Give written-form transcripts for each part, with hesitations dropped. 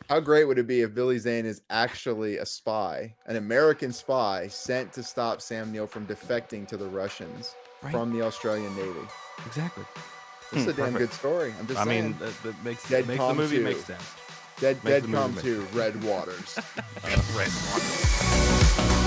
How great would it be if Billy Zane is actually a spy, an American spy sent to stop Sam Neill from defecting to the Russians Right. from the Australian Navy? Exactly. This is a damn good Perfect. story. I'm just I mean, saying. that makes the Deadcom movie 2. make sense. Makes the movie Deadcom make 2, sense. Red Waters. Red Water.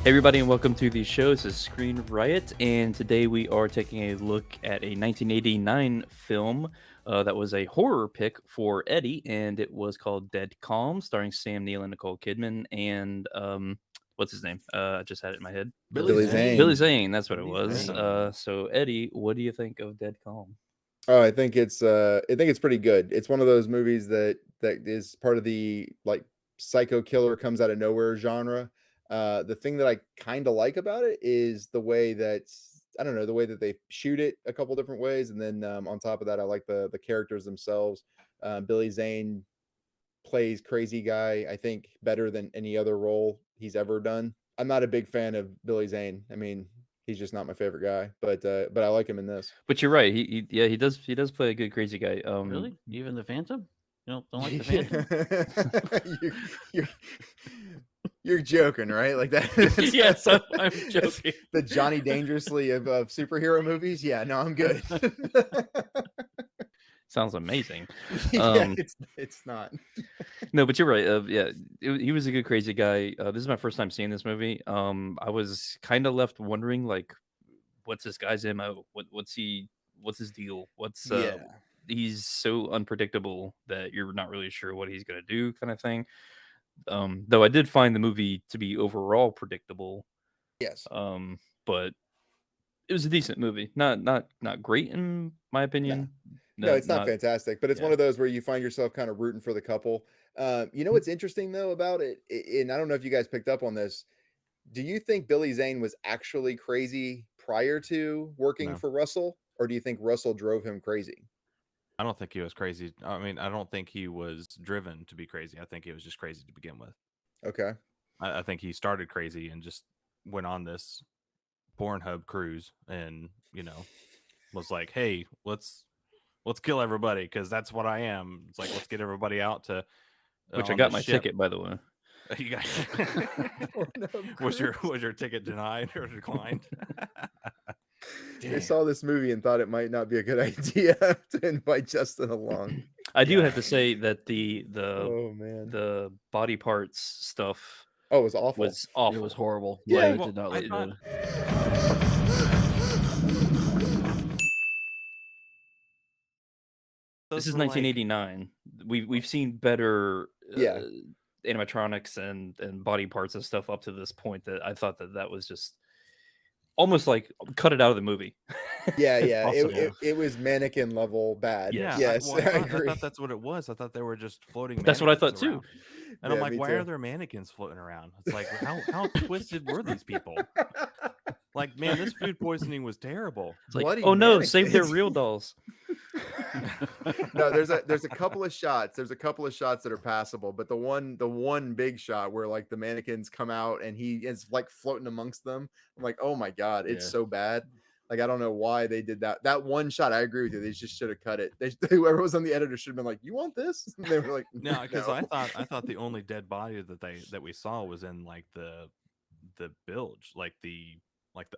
Hey everybody, and welcome to the show. This is Screen Riot, and today we are taking a look at a 1989 film that was a horror pick for Eddie, and it was called Dead Calm, starring Sam Neill and Nicole Kidman, and what's his name? I just had it in my head. Billy Zane. Billy Zane, that's what it Billy was. Zane. So Eddie, what do you think of Dead Calm? Oh, I think it's pretty good. It's one of those movies that is part of the like psycho killer comes out of nowhere genre. The thing that I kind of like about it is the way that I don't know, the way that they shoot it a couple different ways, and then on top of that, I like the characters themselves. Billy Zane plays crazy guy, I think, better than any other role he's ever done. I'm not a big fan of Billy Zane. I mean, he's just not my favorite guy, but I like him in this. But you're right. Yeah, he does play a good crazy guy. Really? Even the Phantom? You don't like the Phantom? you, you're, you're joking, right? Like that. Yes, I'm that's joking. the Johnny Dangerously of superhero movies. Yeah, no, I'm good. Sounds amazing. Yeah, it's not. No, but you're right. Yeah, he was a good crazy guy. This is my first time seeing this movie. I was kind of left wondering, like, what's this guy's mo? What's his deal? Yeah. He's so unpredictable that you're not really sure what he's gonna do, kind of thing. Though I did find the movie to be overall predictable. Yes. But it was a decent movie. Not great in my opinion. No, it's not Not fantastic, but it's one yeah. of those where you find yourself kind of rooting for the couple. You know what's interesting though about it, and I don't know if you guys picked up on this. Do you think Billy Zane was actually crazy prior to working No, for Russell, or do you think Russell drove him crazy? I don't think he was crazy. I mean, I don't think he was driven to be crazy. I think he was just crazy to begin with. Okay. I think he started crazy and just went on this Pornhub cruise, and was like, "Hey, let's kill everybody because that's what I am." It's like, let's get everybody out to Which I on got this my ship. ticket, by the way. You got Pornhub was cruise. your ticket denied or declined? They saw this movie and thought it might not be a good idea to invite Justin along. I do Yeah. have to say that the Oh man. the body parts stuff Oh, it was awful. was awful. It was horrible. Yeah, It well, did not I look thought- good. This is those were like- 1989. We've seen better Yeah. animatronics and body parts and stuff up to this point that I thought that was just almost like cut it out of the movie. Yeah, if yeah. possible. It was mannequin level bad. Yes. Yes, I agree. thought that's what it was. I thought they were just floating. That's what I thought mannequins too. around. And I'm Yeah, like, me why too. are there mannequins floating around? It's like, how twisted were these people? Like, man, this food poisoning was terrible. It's like, Bloody oh no, save their mannequins. real dolls. No, there's a couple of shots. There's a couple of shots that are passable, but the one big shot where like the mannequins come out and he is like floating amongst them. I'm like, oh my god, it's Yeah. so bad. Like I don't know why they did that. That one shot, I agree with you. They just should have cut it. Whoever was on the editor should have been like, "You want this?" And they were like, No, because no. I thought the only dead body that we saw was in like the bilge, like the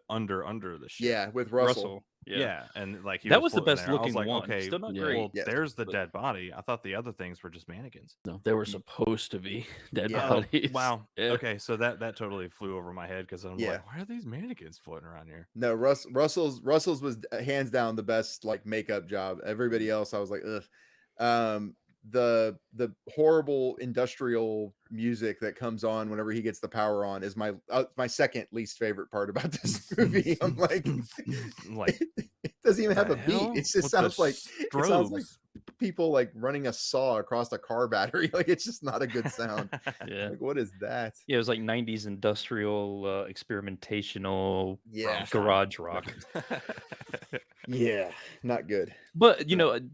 under the ship. Yeah, with Russell. Russell. Yeah, and like he That was the floating best there. I was looking like, one. okay, Still not Yeah. great. well, Yes, there's the but- dead body. I thought the other things were just mannequins. No, they were supposed to be dead Yeah. Oh, bodies. wow. Yeah. Okay, so that totally flew over my head because I'm Yeah. like, why are these mannequins floating around here? No, Russell's was hands down the best like makeup job. Everybody else, I was like, ugh. The horrible industrial music that comes on whenever he gets the power on is my second least favorite part about this movie. I'm like, Like, it doesn't even have a the beat. hell? It just With the sounds like strobes. people like running a saw across a car battery. Like it's just not a good sound. Yeah. Like what is that? Yeah, it was like 90s industrial experimentational Yeah. garage rock. Yeah, not good. But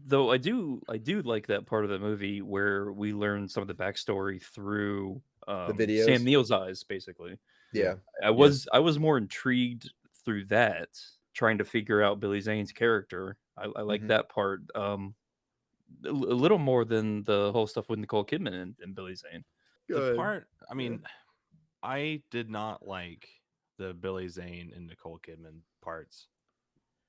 though I do like that part of the movie where we learn some of the backstory through videos. Sam Neill's eyes, basically. Yeah. I was more intrigued through that, trying to figure out Billy Zane's character. I like Mhm. that part a little more than the whole stuff with Nicole Kidman and Billy Zane. The Good. part, I mean, I did not like the Billy Zane and Nicole Kidman parts.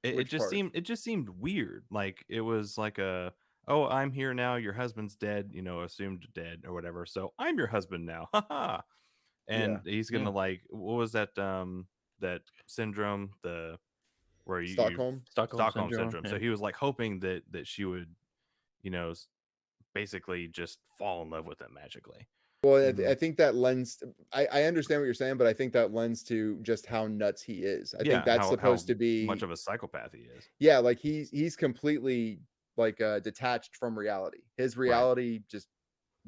It Which just part? seemed weird. Like it was like a, oh, I'm here now. Your husband's dead, assumed dead or whatever. So I'm your husband now. Haha. Yeah. And he's Yeah. gonna like, what was that that syndrome, the where you Stockholm? Stockholm Stockholm syndrome. syndrome. Yeah. So he was like hoping that she would, you know, s- basically just fall in love with him magically. Well, Mhm. I think that lends. I understand what you're saying, but I think that lends to just how nuts he is. I think Yeah, that's how supposed to much be. of a psychopath he is. Yeah, like he's completely like detached from reality. His Right. reality just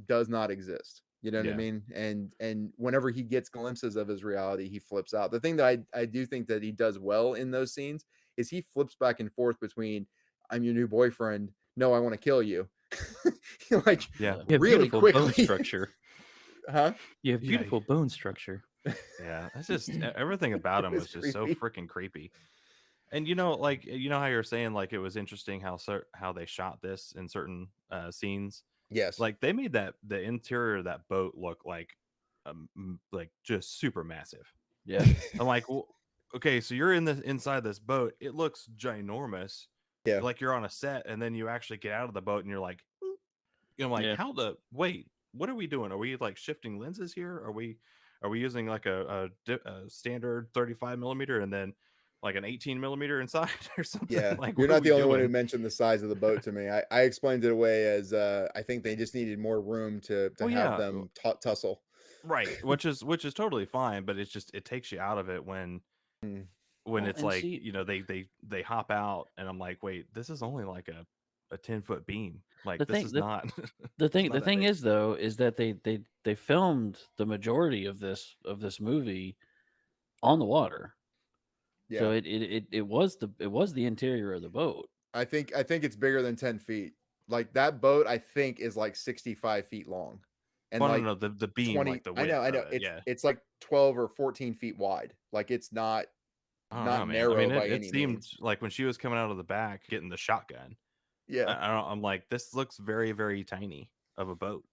does not exist. You know what I Yeah. mean? And whenever he gets glimpses of his reality, he flips out. The thing that I do think that he does well in those scenes is he flips back and forth between I'm your new boyfriend, no, I want to kill you. Like Yeah. You have really beautiful bone quickly. structure. Huh? You have Yeah. beautiful bone structure. Yeah. That's just everything about It him was was just so creepy. freaking creepy. And like how you're saying like it was interesting how they shot this in certain scenes. Yes. Like they made the interior of that boat look like just super massive. Yeah. I'm like, well, okay, so you're inside this boat. It looks ginormous, Yeah. like you're on a set, and then you actually get out of the boat and you're like, I'm like, Yeah. how the wait? What are we doing? Are we like shifting lenses here? Are we using like a standard 35 millimeter and then like an 18 millimeter inside or something? Yeah. Like, You're what are not we the only one who doing? mentioned the size of the boat to me. I explained it away as I think they just needed more room to Well, have yeah, them tussle. right. Which is totally fine, but it's just it takes you out of it when Mm. Well, it's and like see, they hop out and I'm like, wait, this is only like a 10-foot beam. the Like this thing is the not the it's thing not the that thing big. is though is that they filmed the majority of this movie on the water. So Yeah. it was the interior of the boat. I think it's bigger than 10 feet. Like that boat, I think is like 65 feet long, and Oh no, like no, the beam, 20. like the I width know. of it. Yeah. It's like 12 or 14 feet wide. Like it's not I don't know, man. I narrow mean, by it any seemed means. like when she was coming out of the back getting the shotgun, Yeah. I'm like, this looks very, very tiny of a boat.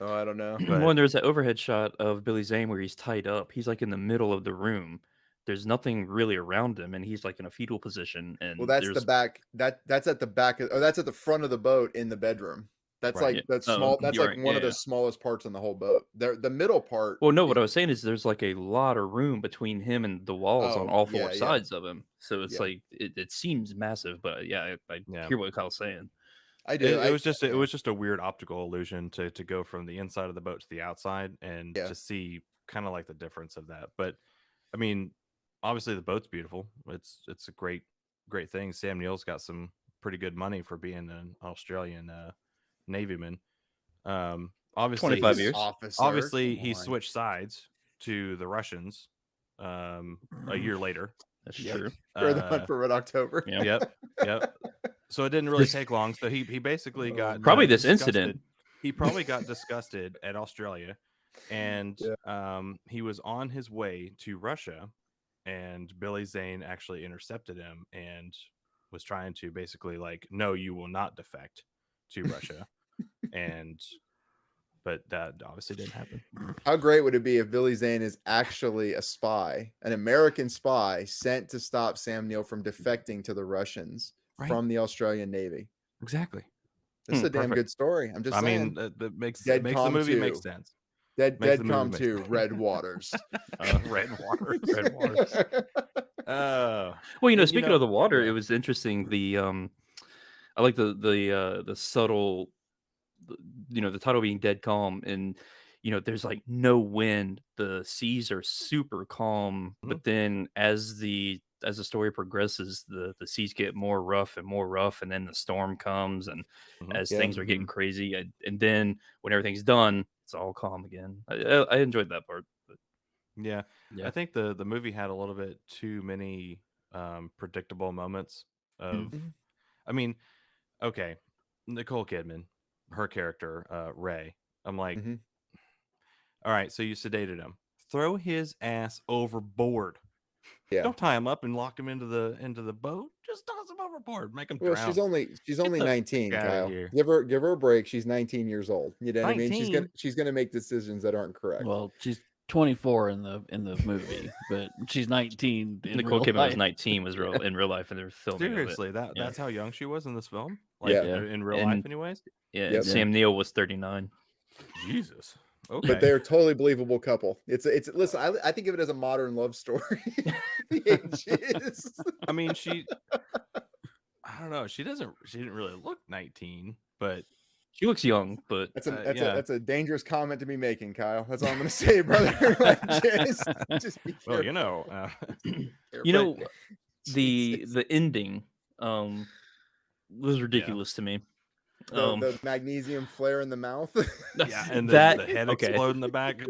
Oh, I don't know. Well, But and there's that overhead shot of Billy Zane where he's tied up. He's like in the middle of the room. There's nothing really around him, and he's like in a fetal position. Well, And that's the there's back. That's at the back or that's at the front of the boat in the bedroom. That's right. yeah, like that's oh, small. That's you're like right. one of Yeah. the smallest parts in the whole boat. The middle part Well, no, what is. I was saying is there's like a lot of room between him and the walls on Oh, all four yeah, yeah, sides of him. So it's yeah. like it seems massive, but yeah, I Yeah. hear what Kyle's saying. I do. It was just Yeah, a weird optical illusion to go from the inside of the boat to the outside and yeah. to see kind of like the difference of that. But I mean, obviously the boat's beautiful. It's a great thing. Sam Neill's got some pretty good money for being an Australian navyman. Obviously 25 Police years. officer. Come he on. switched sides to the Russians a year later. That's Yep. true. For the Hunt Uh, for Red October. Yeah. yep. So it didn't really This take long. So he basically Oh, got probably man. this disgusted. incident. He probably got disgusted at Australia, and Yeah. he was on his way to Russia, and Billy Zane actually intercepted him and was trying to basically like, no, you will not defect to Russia, and but that obviously didn't happen. How great would it be if Billy Zane is actually a spy, an American spy sent to stop Sam Neill from defecting to the Russians Right. from the Australian Navy? Exactly. This is a damn Perfect. good story. I'm just I saying. mean, that makes Dead the Calm movie 2. make sense. Dead the movie Calm make 2, sense. Red Waters. Red water. Red waters. Oh, Well, and, speaking of the water, yeah. it was interesting. I like the subtle, the title being Dead Calm, and there's like no wind. The seas are super calm, but then as the story progresses, the seas get more rough and more rough, and then the storm comes, and Mhm. as Yeah. things are getting crazy, and then when everything's done, it's all calm again. I enjoyed that part. But Yeah. Yeah. I think the movie had a little bit too many predictable moments of Mhm. I mean, okay, Nicole Kidman, her character, Ray. I'm like, Mhm. all right, so you sedated him. Throw his ass overboard. Yeah. Don't tie him up and lock him into the boat. Just toss him overboard. Make him Well, drown. she's only the 19, fuck outta Kyle. here. Give her a break. She's 19 years old. You know what I mean? 19? She's gonna make decisions that aren't correct. Well, she's 24 in the movie, but she's 19 in Nicole real Kidman life. was 19 was real in real life, and they're filming of it. Seriously, Yeah. that's how young she was in this film. Yeah. In real And- life, anyways. Yeah, Yep. and Sam Neill was 39. Jesus. Okay. But they're a totally believable couple. It's listen, I think of it as a modern love story. The ages. I mean, I don't know. She didn't really look 19, but She looks young, but That's a dangerous comment to be making, Kyle. That's all I'm gonna say, brother. Like, just be careful. well, you know, you know, Jesus. the ending was ridiculous to me. The magnesium flare in the mouth. yeah, and that the head okay. explode in the back.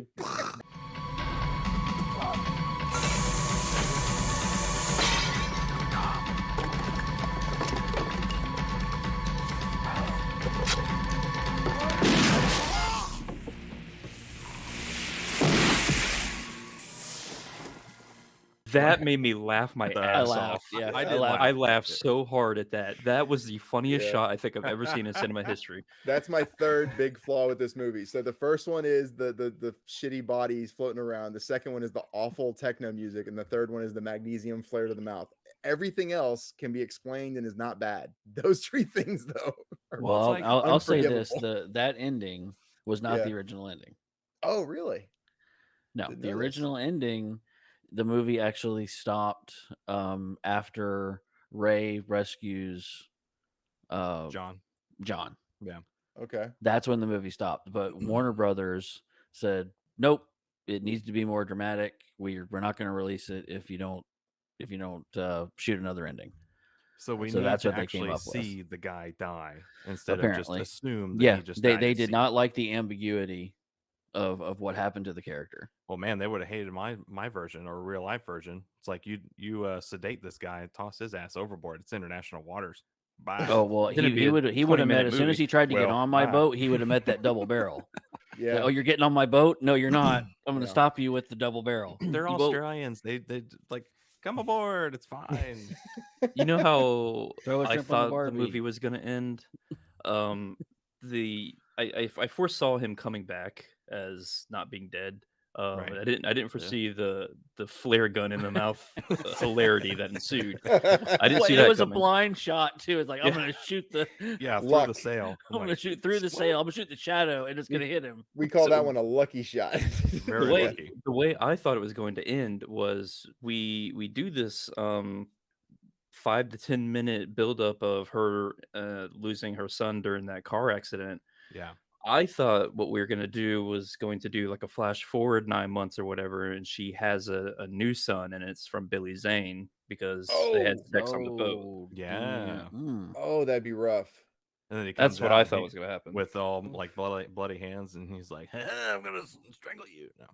That made me laugh my ass laughed, off. yeah, I I did laughed. I laughed so hard at that. That was the funniest Yeah. shot I think I've ever seen in cinema history. That's my third big flaw with this movie. So the first one is the shitty bodies floating around. The second one is the awful techno music, and the third one is the magnesium flare to the mouth. Everything else can be explained and is not bad. Those three things, though. Well, like I'll say this: unforgivable. that ending was not Yeah. the original ending. Oh, really? No, Didn't the know this. original ending, the movie actually stopped after Ray rescues John. John. Okay. That's when the movie stopped. But Warner Brothers said, "Nope, it needs to be more dramatic. We're not going to release it if you don't shoot another ending." So we So need that's to what they came actually up with. see the guy die instead Apparently. of just assume that Yeah, he just they died to did see not him. like the ambiguity of what happened to the character. Well, man, they would have hated my version or real life version. It's like you sedate this guy and toss his ass overboard. It's international waters. Bye. Oh well, Didn't he be a would have met 20-minute as soon as movie. he tried to get Well, on my bye. boat. He would have met that double barrel. Yeah. Oh, you're getting on my boat? No, you're not. I'm going to Yeah. stop you with the double barrel. They're Well, Australians. They like come aboard. It's fine. You know how Throw a I shrimp on the thought the Barbie. movie was going to end? I foresaw him coming back as not being dead. Right. I didn't foresee the flare gun in the mouth hilarity that ensued. I didn't Well, see it that was coming. a blind shot too. It's like I'm Yeah. going to shoot the Yeah, through Luck. the sail. I'm going to Like, shoot through the sail. I'm going to shoot the shadow, and it's going to hit him. We call So- that one a lucky shot. Very the way, lucky. the way I thought it was going to end was we do this 5 to 10 minute buildup of her losing her son during that car accident. Yeah. I thought what we were going to do was going to do like a flash forward 9 months or whatever, and she has a new son, and it's from Billy Zane because they had sex on the boat. Oh, Yeah. mm. Oh, that'd be rough. And then he That's comes what out I and thought he- was going to happen. with all like bloody hands, and he's like, "I'm gonna strangle you." No,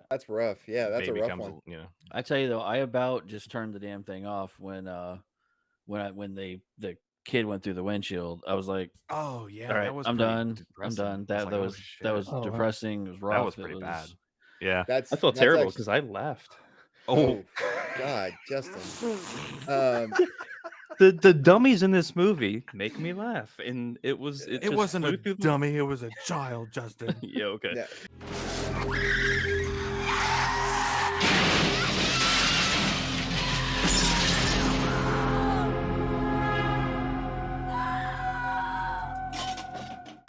That's rough. Yeah, that's baby a rough comes, one. you know. I tell you though, I about just turned the damn thing off when the kid went through the windshield. I was like, Oh yeah, all right, that was I'm pretty done. I'm depressing. done. I was That like, oh, was shit. depressing. It was rough. That was It pretty bad. Yeah. That's I felt that's terrible actually- because I laughed. Oh God, Justin. The dummies in this movie make me laugh, and it It just wasn't a flew through the- dummy. It was a child, Justin. Yeah, okay. Yeah.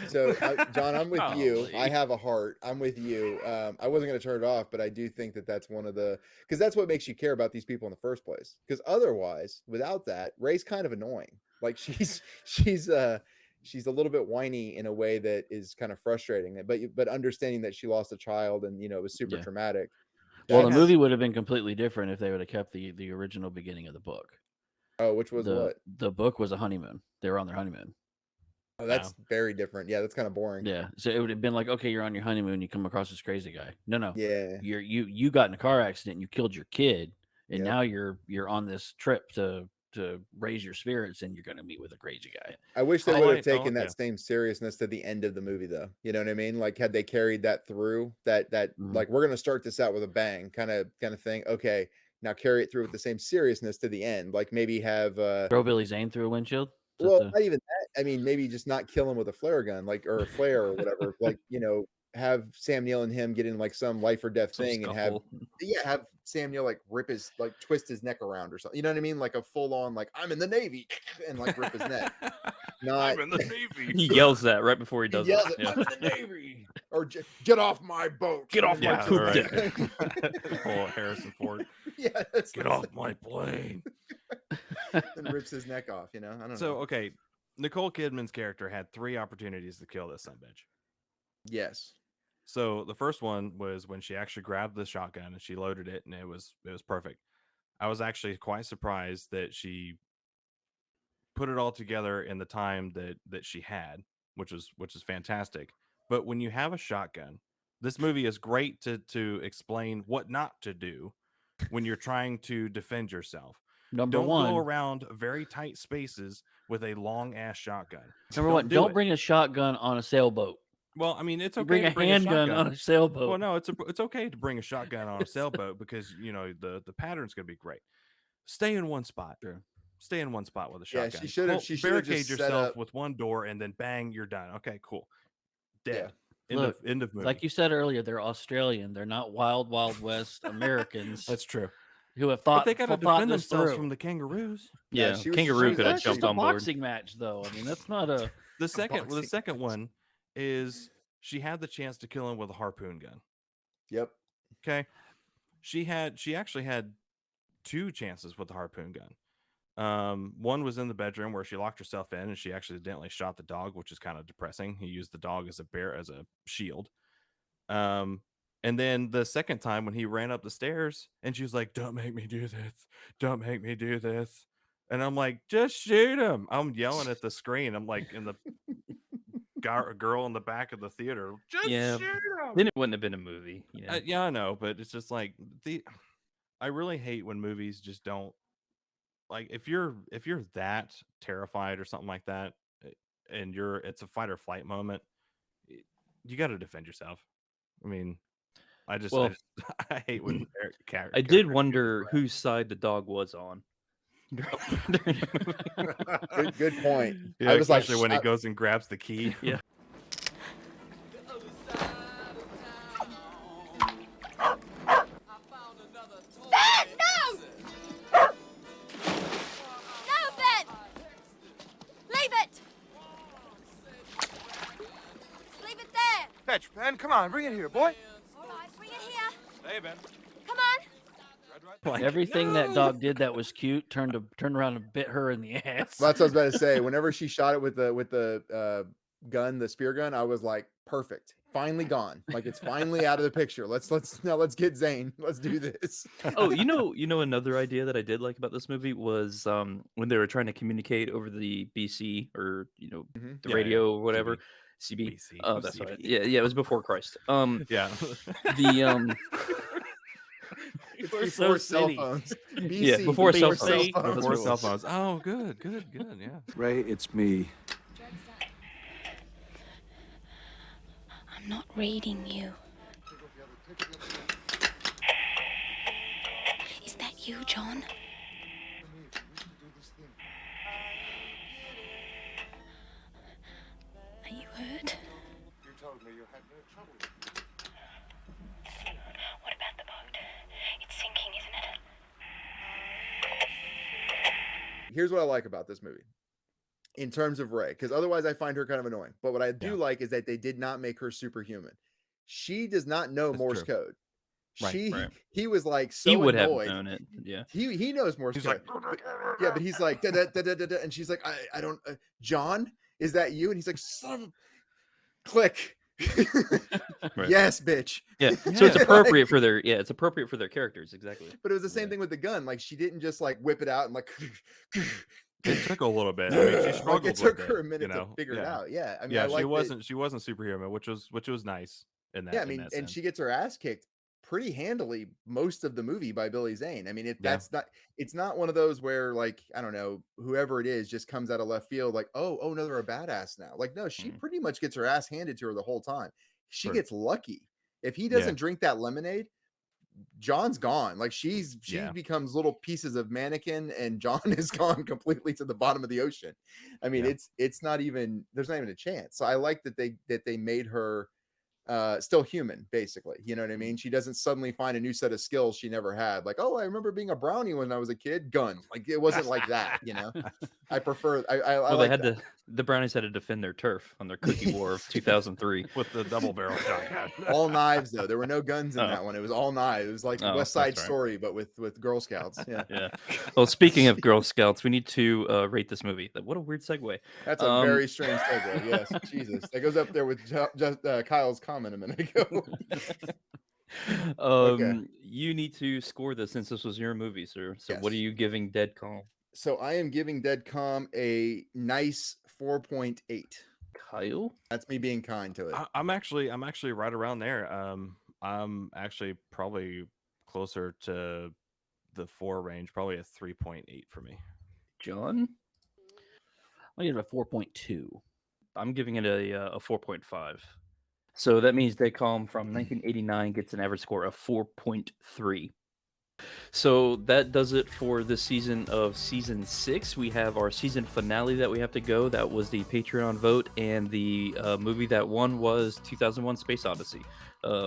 So, John, I'm with you. I Golly. have a heart. I'm with you. I wasn't going to turn it off, but I do think that that's one of the because that's what makes you care about these people in the first place. Because otherwise, without that, Ray's kind of annoying. Like she's a little bit whiny in a way that is kind of frustrating. But understanding that she lost a child and it was super Yeah. traumatic. Well, the That's- movie would have been completely different if they would have kept the original beginning of the book. Oh, which was what? The book was a honeymoon. They were on their honeymoon. Oh, that's very different. Yeah, that's kind of boring. Yeah. So it would have been like, okay, you're on your honeymoon, you come across this crazy guy. No. Yeah. You got in a car accident, you killed your kid, and Yep. now you're on this trip to raise your spirits, and you're gonna meet with a crazy guy. I wish they I would have like- taken yeah. that same seriousness to the end of the movie, though. You know what I mean? Like, had they carried that through, that Mhm. like we're gonna start this out with a bang, kind of thing. Okay, Now carry it through with the same seriousness to the end. Like maybe have Throw Billy Zane through a windshield. well, not even that. I mean, maybe just not kill him with a flare gun, like or a flare or whatever. Like, have Sam Neill and him get in like some life or death Some thing and scuffle. have Sam Neill like twist his neck around or something. You know what I mean? Like a full on like I'm in the Navy and like rip his neck. Not I'm in the Navy. He yells that right before he he does yells it. it, Yeah. I'm in the Navy or get off my boat. Get off my Yeah, poop right. deck. Oh, Harrison Ford. Yeah, that's Get what off my plane. and rips his neck off. I don't So, know. okay, Nicole Kidman's character had 3 opportunities to kill this sumbitch. Yes. So the first one was when she actually grabbed the shotgun and she loaded it, and it was perfect. I was actually quite surprised that she put it all together in the time that she had, which is fantastic. But when you have a shotgun, this movie is great to explain what not to do when you're trying to defend yourself. Number Don't one, go around very tight spaces with a long ass shotgun. don't it. bring a shotgun on a sailboat. Well, I mean, it's You okay bring to a bring handgun a shotgun on a sailboat. Well, no, it's okay to bring a shotgun on a sailboat because the pattern's gonna be great. Stay in one spot. Sure. Stay in one spot with a Yeah, shotgun. she should have barricade just set yourself up. with one door and then bang, you're done. Okay, cool. Dead. Look, End of movie. Like you said earlier, they're Australian. They're not wild West Americans That's true. who have But thought they gotta thought defend this themselves through. from the kangaroos. Yeah, she was- Kangaroo she could have was jumped a on board. boxing match, though. I mean, that's not a. The second boxing one is she had the chance to kill him with a harpoon gun. Yep. Okay. She actually had 2 chances with the harpoon gun. One was in the bedroom where she locked herself in and she accidentally shot the dog, which is kind of depressing. He used the dog as a shield. And then the second time when he ran up the stairs and she was like, "Don't make me do this. Don't make me do this." And I'm like, "Just shoot him." I'm yelling at the screen. I'm like in the girl in the back of the theater. Just Yeah. shoot him. Then it wouldn't have been a movie. Yeah, I know, but it's just like I really hate when movies just don't like if you're that terrified or something like that, and it's a fight or flight moment, you got to defend yourself. I mean, I I hate when I did wonder whose side the dog was on. Good point. Yeah, I was like, especially when he goes and grabs the key. Yeah. Ben, no! No, Ben! Leave it! Just leave it there. Fetch, Ben. Come on, bring it here, boy. All right, bring it here. Hey, Ben. Come on. Like, Everything that dog did that was cute turned around and bit her in the ass. that's what I was about to say. Whenever she shot it with the gun, the spear gun, I was like, perfect. Finally gone. Like it's finally out of the picture. Let's get Zane. Let's do this. Oh, you know another idea that I did like about this movie was when they were trying to communicate over the BC or the Yeah, radio or whatever. CB. CB. Oh, that's right. Yeah, it was before Christ. Yeah. The Before cell phones. BC, Yeah, before cell phones. BC. That's Before what it cell was. phones. Oh, good. Yeah. Ray, it's me. I'm not reading you. Is that you, John? Are you hurt? You told me you had no trouble. What about the boat? It's sinking, isn't it? Here's what I like about this movie. In terms of Ray, because otherwise I find her kind of annoying. But what I do like is that they did not make her superhuman. She does not know That's Morse true. code. Right. He was like so he would have annoyed. known it. Yeah. He knows Morse He's code. like, Yeah, but he's like da, da, da, da, da, da, and she's like, I don't John, is that you? And he's like, son of a click. Right. Yes, bitch. Yeah. So it's appropriate for their characters, exactly. But it was the same thing with the gun. Like she didn't just like whip it out and like it took a little bit. I mean, she like struggled it took with her it, a minute you know? to figure it Yeah. out. Yeah. I mean, Yeah, I like she wasn't superhuman, which was nice in that. yeah, I in mean, that and sense. she gets her ass kicked pretty handily most of the movie by Billy Zane. I mean, it's not one of those where like, I don't know, whoever it is just comes out of left field like, oh, no, they're a badass now. Like, no, she pretty much gets her ass handed to her the whole time. She Sure. gets lucky. If he Yeah. doesn't drink that lemonade, John's gone. Like she Yeah. becomes little pieces of mannequin, and John is gone completely to the bottom of the ocean. I mean, Yeah. it's not even, there's not even a chance. So I like that they made her still human, basically. You know what I mean? She doesn't suddenly find a new set of skills she never had. Like, oh, I remember being a brownie when I was a kid. Gun. Like it wasn't like that. You know. I prefer. I Well, like they had that. the Brownies had to defend their turf on their cookie war of 2003. With the double barrel shotgun. All knives though. There were no guns in Oh. that one. It was all knives. It was like Oh, West Side that's right. Story, but with Girl Scouts. Yeah. Yeah. Well, speaking of Girl Scouts, we need to rate this movie. What a weird segue. That's a very strange segue. Yes, Jesus, that goes up there with just Kyle's comment a minute ago. Okay. You need to score this since this was your movie, sir. So what are Yes. you giving Dead Calm? So I am giving Dead Calm a nice 4.8. Kyle? That's me being kind to it. I'm actually right around there. I'm actually probably closer to the 4 range, probably a 3.8 for me. John? I'll give it a 4.2. I'm giving it a 4.5. So that means Dead Calm from 1989 gets an average score of 4.3. So that does it for this season of season 6. We have our season finale that we have to go. That was the Patreon vote, and the movie that won was 2001 Space Odyssey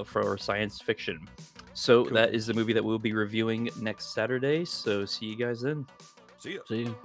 for science fiction. So that is the movie that we'll be reviewing next Saturday. So see you guys then. See ya. See you.